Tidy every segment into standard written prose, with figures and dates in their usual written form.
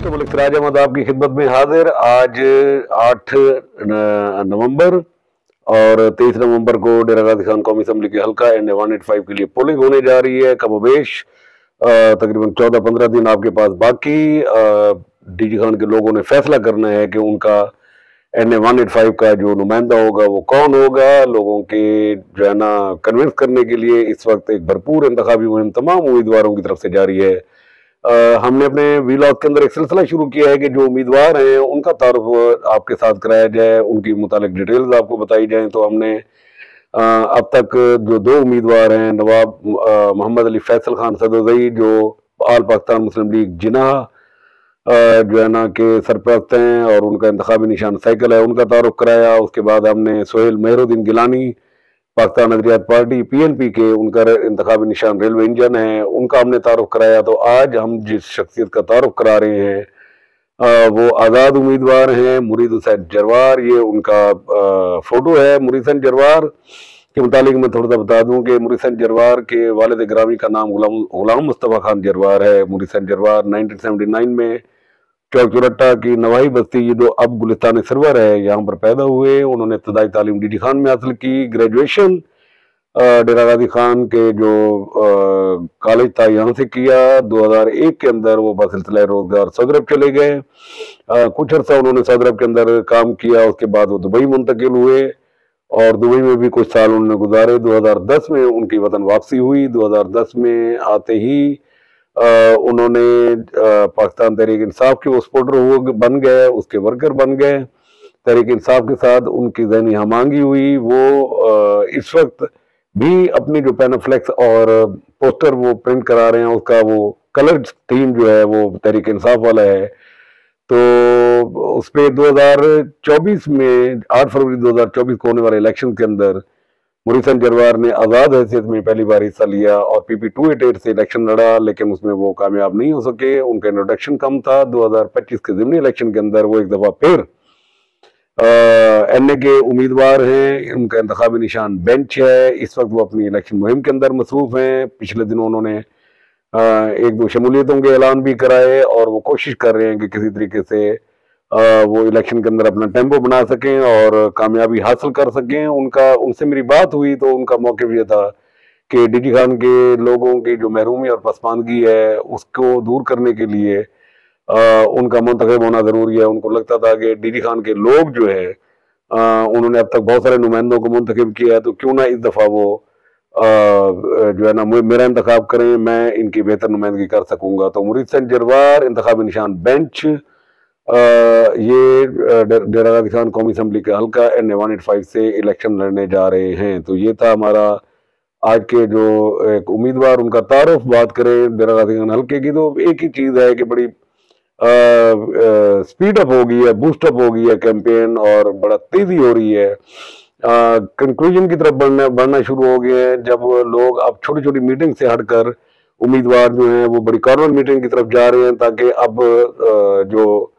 तो मलिक सिराज अहमद आपकी खिदमत में हाजिर। आज 8 नवंबर और 23 नवंबर को डेरा गाजी खान कौमी असम्बली के हल्का NA 185 के लिए पोलिंग होने जा रही है। कमोबेश तकरीबन 14-15 दिन आपके पास बाकी। डीजी खान के लोगों ने फैसला करना है कि उनका NA 185 का जो नुमाइंदा होगा वो कौन होगा। लोगों के जो है ना कन्विंस करने के लिए इस वक्त एक भरपूर इंतखाबी मुहिम तमाम उम्मीदवारों की तरफ से जारी है। हमने अपने वीलॉग के अंदर एक सिलसिला शुरू किया है कि जो उम्मीदवार हैं उनका तारुफ आपके साथ कराया जाए, उनकी मुतालिक डिटेल्स आपको बताई जाएं। तो हमने अब तक जो 2 उम्मीदवार हैं, नवाब मोहम्मद अली फैसल खान सदरजई जो आल पाकिस्तान मुस्लिम लीग जिनाह जो है ना के सरपरस्त हैं और उनका इंतखाबी निशान साइकिल है, उनका तारुफ कराया। उसके बाद हमने सोहेल मेहरुद्दीन गिलानी पाकिस्तान नजरियात पार्टी PNP के, उनका इंतखाबी निशान रेलवे इंजन है, उनका हमने तारुफ कराया। तो आज हम जिस शख्सियत का तारुफ करा रहे हैं वो आज़ाद उम्मीदवार हैं मुरीद हुसैन जरवार। ये उनका फोटो है। मुरीद हुसैन जरवार के मुतालिक मैं थोड़ा सा बता दूं कि मुरीद हुसैन जरवार के वालिद ग्रामी का नाम गुलाम मुस्तफ़ा खान जरवार है। मुरीद हुसैन जरवार 1979 में चौक चुरट्टा की नवाही बस्ती, ये जो अब गुलिस्तान सरवर है, यहाँ पर पैदा हुए। उन्होंने इब्तदाई तालीम डीडी खान में हासिल की। ग्रेजुएशन डेरा गाजी खान के जो कॉलेज था यहाँ से किया। 2001 के अंदर वो बसिलसिला रोजगार सऊदी अरब चले गए। कुछ अर्सा उन्होंने सऊदी अरब के अंदर काम किया। उसके बाद वो दुबई मुंतकिल हुए और दुबई में भी कुछ साल उन्होंने गुजारे। 2010 में उनकी वतन वापसी हुई। 2010 में आते ही उन्होंने पाकिस्तान तहरीक इंसाफ के वो सपोर्टर बन गए, उसके वर्कर बन गए। तहरीक इंसाफ के साथ उनकी ज़हनी हमांगी हुई। वो इस वक्त भी अपनी जो पैनाफ्लेक्स और पोस्टर वो प्रिंट करा रहे हैं, उसका वो कलर थीम जो है वो तहरीक इंसाफ वाला है। तो उस पर 2024 में 8 फरवरी 2024 को होने वाले इलेक्शन के अंदर मुरीद हुसैन जरवार ने आज़ाद हैसियत में पहली बार हिस्सा लिया और PP 288 से इलेक्शन लड़ा, लेकिन उसमें वो कामयाब नहीं हो सके। उनका इंट्रोडक्शन कम था। 2025 के ज़िमनी इलेक्शन के अंदर वो एक दफ़ा फिर NA के उम्मीदवार हैं। उनका इंतखाबी निशान बेंच है। इस वक्त वो अपनी इलेक्शन मुहिम के अंदर मसरूफ़ हैं। पिछले दिनों उन्होंने 1-2 शमूलियतों के ऐलान भी कराए और वो कोशिश कर रहे हैं कि किसी तरीके से वो इलेक्शन के अंदर अपना टेम्पो बना सकें और कामयाबी हासिल कर सकें। उनसे मेरी बात हुई तो उनका मौक़िफ़ ये था कि डीजी खान के लोगों की जो महरूमी और पसमानदगी है उसको दूर करने के लिए उनका मुंतखब होना ज़रूरी है। उनको लगता था कि डीजी खान के लोग जो है उन्होंने अब तक बहुत सारे नुमाइंदों को मुंतखब किया है, तो क्यों ना इस दफ़ा वो जो है ना मेरा इंतखाब करें, मैं इनकी बेहतर नुमाइंदगी कर सकूंगा। तो मुरीद हुसैन जरवार इंतखाबी निशान बेंच, ये डेरा गाजी खान कौमी असम्बली के हल्का NA 185 से इलेक्शन लड़ने जा रहे हैं। तो ये था हमारा आज के जो एक उम्मीदवार, उनका तारुफ। बात करें डेरा गाजी खान हल्के की तो एक ही चीज़ है कि बड़ी स्पीड अप हो गई है, बूस्ट अप हो गई है कैंपेन और बड़ा तेजी हो रही है। कंक्लूजन की तरफ बढ़ना शुरू हो गए हैं। जब लोग अब छोटी छोटी मीटिंग से हटकर उम्मीदवार जो हैं वो बड़ी कॉर्नर मीटिंग की तरफ जा रहे हैं, ताकि अब जो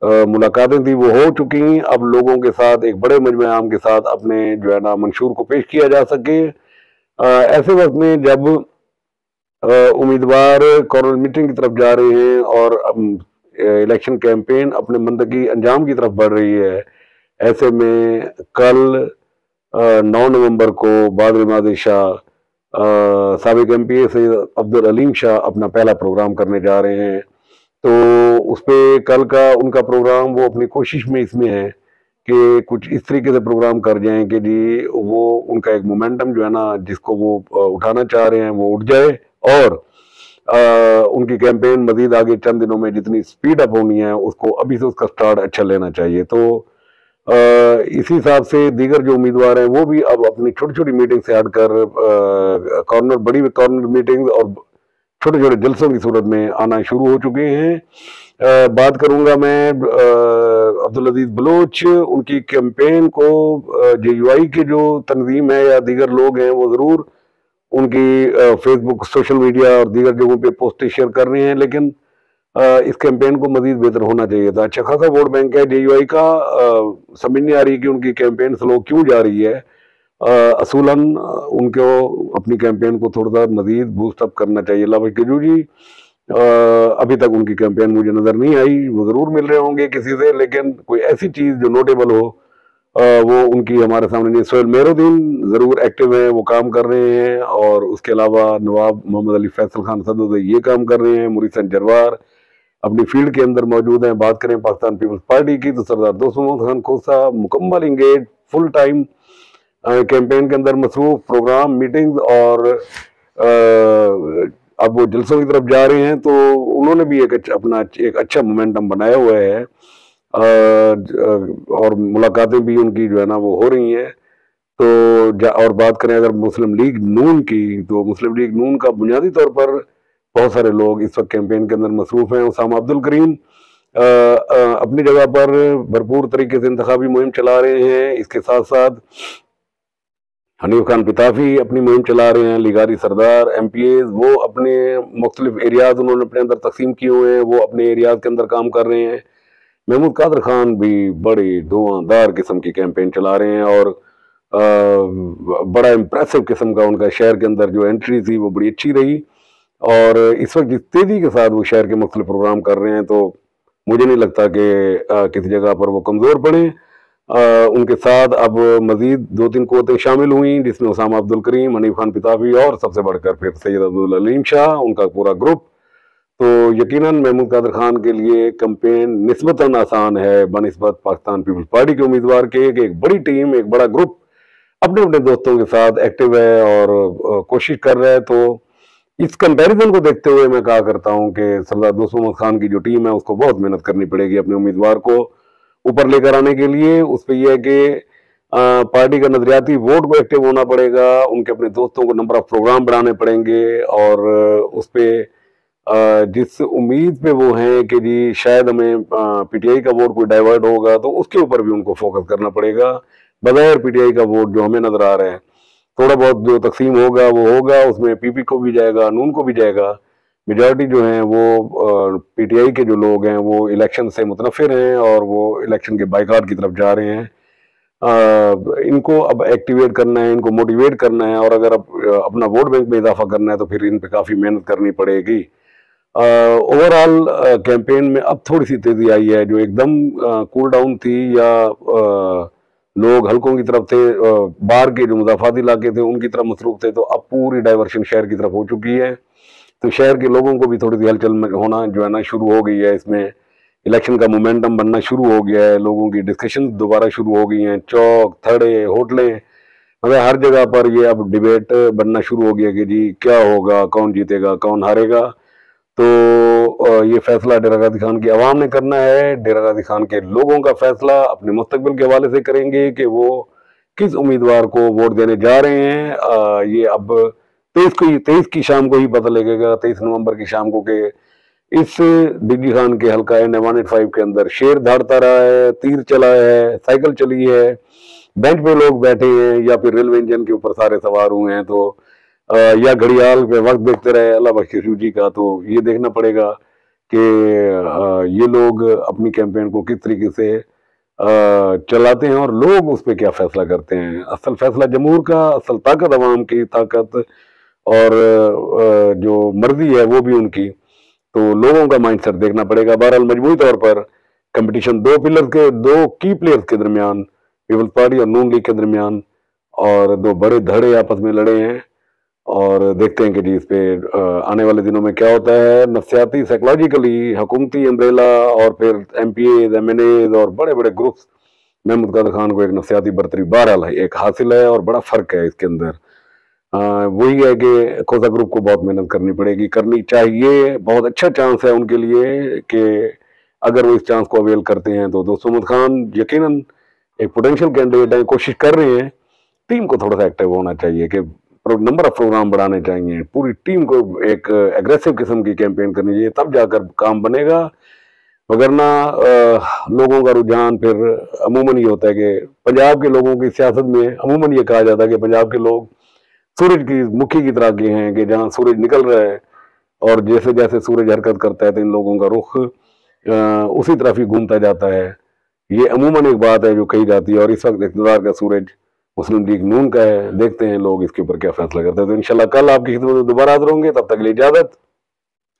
मुलाकातें थी वो हो चुकी। अब लोगों के साथ एक बड़े मजमे आम के साथ अपने जो है ना मंशूर को पेश किया जा सके। ऐसे वक्त में जब उम्मीदवार कॉर्नर मीटिंग की तरफ जा रहे हैं और इलेक्शन कैंपेन अपने मंतकी अंजाम की तरफ बढ़ रही है, ऐसे में कल 9 नवंबर को बादल मादी शाह साबिक MPA से अब्दुल अलीम शाह अपना पहला प्रोग्राम करने जा रहे हैं। तो उस पर कल का उनका प्रोग्राम वो अपनी कोशिश में इसमें है कि कुछ इस तरीके से प्रोग्राम कर जाएं कि जी वो उनका एक मोमेंटम जो है ना जिसको वो उठाना चाह रहे हैं वो उठ जाए और उनकी कैंपेन मजीद आगे चंद दिनों में जितनी स्पीड अप होनी है उसको अभी से उसका स्टार्ट अच्छा लेना चाहिए। तो इसी हिसाब से दीगर जो उम्मीदवार हैं वो भी अब अपनी छोटी छोटी मीटिंग से हटकर बड़ी कॉर्नर मीटिंग और छोटे छोटे जलसों की सूरत में आना शुरू हो चुके हैं। बात करूंगा मैं अब्दुल अजीज बलोच, उनकी कैंपेन को JUI के जो तंजीम है या दीगर लोग हैं वो ज़रूर उनकी फेसबुक, सोशल मीडिया और दीगर जगहों पे पोस्टें शेयर कर रहे हैं, लेकिन इस कैंपेन को मजीद बेहतर होना चाहिए था। अच्छा खासा वोट बैंक है JUI का। समझ नहीं आ रही कि उनकी कैंपेन स्लो क्यों जा रही है। असूलन उनको अपनी कैंपेन को थोड़ा सा मजीद बूस्ट अप करना चाहिए। लावा गजू जी अभी तक उनकी कैंपेन मुझे नजर नहीं आई। वो जरूर मिल रहे होंगे किसी से, लेकिन कोई ऐसी चीज जो नोटेबल हो वो उनकी हमारे सामने नहीं। सोहेल मेहरुद्दीन जरूर एक्टिव है, वो काम कर रहे हैं, और उसके अलावा नवाब मोहम्मद अली फैसल खान सदुद्दीन ये काम कर रहे हैं। मुरीसन जरवार अपनी फील्ड के अंदर मौजूद हैं। बात करें पाकिस्तान पीपल्स पार्टी की तो सरदार दोस्त मोहम्मद खान खोसा मुकम्मल इंगेज, फुल टाइम कैंपेन के अंदर मसरूफ, प्रोग्राम, मीटिंग्स, और अब वो जलसों की तरफ जा रहे हैं, तो उन्होंने भी अपना एक अच्छा मोमेंटम बनाया हुआ है, और मुलाकातें भी उनकी जो है ना वो हो रही हैं। तो और बात करें अगर मुस्लिम लीग नून की, तो मुस्लिम लीग नून का बुनियादी तौर पर बहुत सारे लोग इस वक्त कैंपेन के अंदर मसरूफ हैं। उसामा अब्दुल करीम अपनी जगह पर भरपूर तरीके से इंतखाबी मुहिम चला रहे हैं। इसके साथ साथ हनीफ खान पिताफी अपनी मुहिम चला रहे हैं। लिगारी सरदार MPAs वो अपने मुख्तलिफ एरियाज उन्होंने अपने अंदर तकसीम किए हुए हैं, वो अपने एरियाज के अंदर काम कर रहे हैं। महमूद कादर खान भी बड़ी धुआंधार किस्म की कैंपेन चला रहे हैं, और बड़ा इम्प्रेसिव किस्म का उनका शहर के अंदर जो एंट्री थी वो बड़ी अच्छी रही। और इस वक्त जिस तेजी के साथ वो शहर के मुख्तलिफ प्रोग्राम कर रहे हैं, तो मुझे नहीं लगता कि किसी जगह पर वो कमज़ोर पड़े। उनके साथ अब मजीद 2-3 कुव्वतें शामिल हुई, जिसमें उसामा अब्दुल करीम, हनीफ खान पिताफी, और सबसे बढ़कर फिर सैयद अब्दुल अलीम शाह, उनका पूरा ग्रुप। तो यकीनन महमूद कादर खान के लिए कैंपेन निस्बतन आसान है बनिस्बत पाकिस्तान पीपल्स पार्टी के उम्मीदवार के, एक बड़ी टीम, एक बड़ा ग्रुप अपने अपने दोस्तों के साथ एक्टिव है और कोशिश कर रहा है। तो इस कंपैरिजन को देखते हुए मैं कहा करता हूं कि सरदार दोस्त मोहम्मद खान की जो टीम है उसको बहुत मेहनत करनी पड़ेगी अपने उम्मीदवार को ऊपर लेकर आने के लिए। उस पर यह है कि पार्टी का नजरियाती वोट को एक्टिव होना पड़ेगा, उनके अपने दोस्तों को नंबर ऑफ प्रोग्राम बढ़ाने पड़ेंगे, और उस पर जिस उम्मीद पे वो हैं कि जी शायद हमें PTI का वोट कोई डाइवर्ट होगा, तो उसके ऊपर भी उनको फोकस करना पड़ेगा। बगैर PTI का वोट जो हमें नजर आ रहा है, थोड़ा बहुत जो तकसीम होगा वो होगा, उसमें PP को भी जाएगा, नून को भी जाएगा। मेजॉरिटी जो है वो PTI के जो लोग हैं वो इलेक्शन से मुतनफिर हैं, और वो इलेक्शन के बाइकाट की तरफ जा रहे हैं। इनको अब एक्टिवेट करना है, इनको मोटिवेट करना है, और अगर अब अपना वोट बैंक में इजाफा करना है तो फिर इन पे काफ़ी मेहनत करनी पड़ेगी। ओवरऑल कैंपेन में अब थोड़ी सी तेजी आई है, जो एकदम कूल डाउन थी, या लोग हल्कों की तरफ थे, बाहर के जो मुजाफाती इलाके थे उनकी तरफ मसरूफ थे, तो अब पूरी डाइवर्शन शहर की तरफ हो चुकी है। तो शहर के लोगों को भी थोड़ी सी हलचल में होना जो है ना शुरू हो गई है। इसमें इलेक्शन का मोमेंटम बनना शुरू हो गया है, लोगों की डिस्कशन दोबारा शुरू हो गई हैं, चौक, थड़े, होटलें, मतलब हर जगह पर ये अब डिबेट बनना शुरू हो गया कि जी क्या होगा, कौन जीतेगा, कौन हारेगा। तो ये फैसला डेरा गाजी खान की आवाम ने करना है। डेरा गाजी खान के लोगों का फैसला अपने मुस्तकबिल के हवाले से करेंगे कि वो किस उम्मीदवार को वोट देने जा रहे हैं। ये अब 23 की शाम को ही पता लगेगा, 23 नवंबर की शाम को, कि इस DG खान के हल्का N185 के अंदर शेर दहाड़ता रहा है, तीर चला है, साइकिल चली है, बेंच पे लोग बैठे हैं, या फिर रेलवे इंजन के ऊपर सारे सवार हुए हैं, तो या घड़ियाल पे वक्त देखते रहे अल्लाह बख्शे जी का। तो ये देखना पड़ेगा कि ये लोग अपनी कैंपेन को किस तरीके से चलाते हैं, और लोग उस पर क्या फैसला करते हैं। असल फैसला जमहूर का, असल ताकत अवाम की ताकत, और जो मर्जी है वो भी उनकी। तो लोगों का माइंडसेट देखना पड़ेगा। बहरहाल मजबूरी तौर पर कंपटीशन दो की प्लेयर्स के दरमियान, पीपल्स पार्टी और नून लीग के दरमियान, और दो बड़े धड़े आपस में लड़े हैं, और देखते हैं कि जी इस पे आने वाले दिनों में क्या होता है। नफ्सियाती, साइकोलॉजिकली, हुकूमती अम्ब्रेला, और फिर MPAs, MNAs और बड़े बड़े ग्रुप्स, महमूद कादर खान को एक नफ्सियाती बर्तरी बहरहाल एक हासिल है, और बड़ा फर्क है इसके अंदर। वही है कि खोसा ग्रुप को बहुत मेहनत करनी पड़ेगी, करनी चाहिए। बहुत अच्छा चांस है उनके लिए कि अगर वो इस चांस को अवेल करते हैं तो दोस्त मोहम्मद खान यकीनन एक पोटेंशियल कैंडिडेट है, कोशिश कर रहे हैं। टीम को थोड़ा सा एक्टिव होना चाहिए कि नंबर ऑफ प्रोग्राम बढ़ाने चाहिए, पूरी टीम को एक एग्रेसिव किस्म की कैंपेन करनी चाहिए, तब जाकर काम बनेगा। वगरना लोगों का रुझान फिर अमूमन ये होता है कि पंजाब के लोगों की सियासत में अमूमन ये कहा जाता है कि पंजाब के लोग सूरज की मुखी की तरह के हैं, कि जहाँ सूरज निकल रहा है और जैसे जैसे सूरज हरकत करता है तो इन लोगों का रुख उसी तरफ ही घूमता जाता है। ये अमूमन एक बात है जो कही जाती है, और इस वक्त इक़्तिदार का सूरज मुस्लिम लीग नून का है। देखते हैं लोग इसके ऊपर क्या फैसला करते हैं। तो इंशाल्लाह कल आपकी खिदमत में दोबारा हाजिर होंगे, तब तक के लिए इजाजत।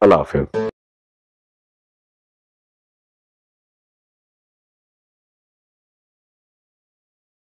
अल्लाह हाफिज।